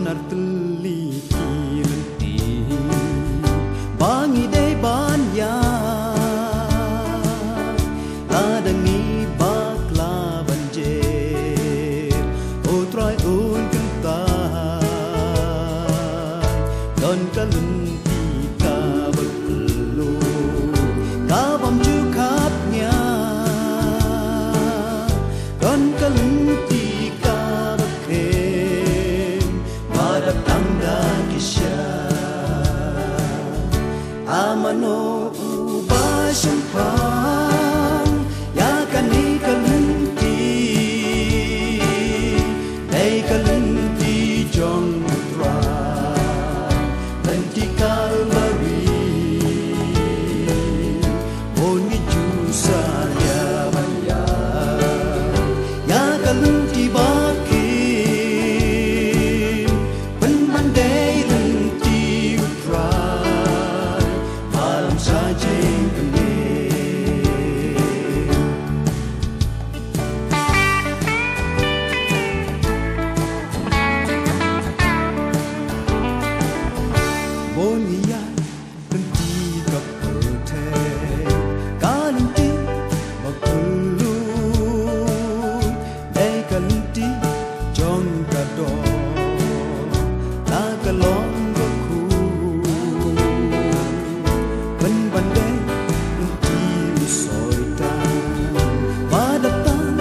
benar teliti lenti bangi dei banya ladangi bakla banjir utrai un kentai don kalenti ka berkelu kabam cukapnya don kalenti ka berkem pada tanda kisah amano ubah sempang ya kani kalenti dei kalenti jong tra kalenti kalvari boni jusa ya maya ya kalenti bakin penmandai lenti utra malam saja Bonia lenti kaperte kalenti makulu dei kalenti jong kado tagalong ku ben bandai lenti soita padatan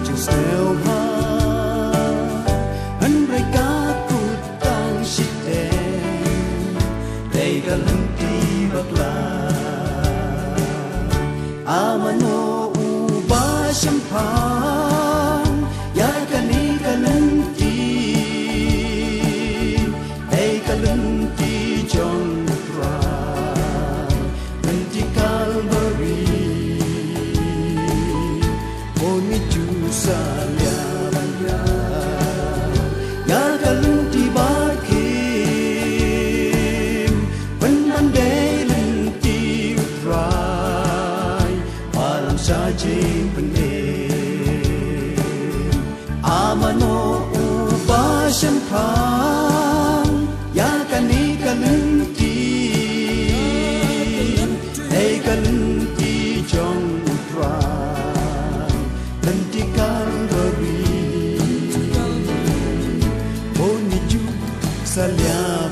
jeng selva an mereka kutang siden dei kalenti bakla amano ubah sempang ya kani kalenti dei kalenti jong tra kalenti kalvari boni jusa ya maya ya kalenti bakin penmandai lenti utrai malam saja pening amano ubah sempang ya kani kalenti dei kalenti jong utrai kalenti kalvari boni ju salia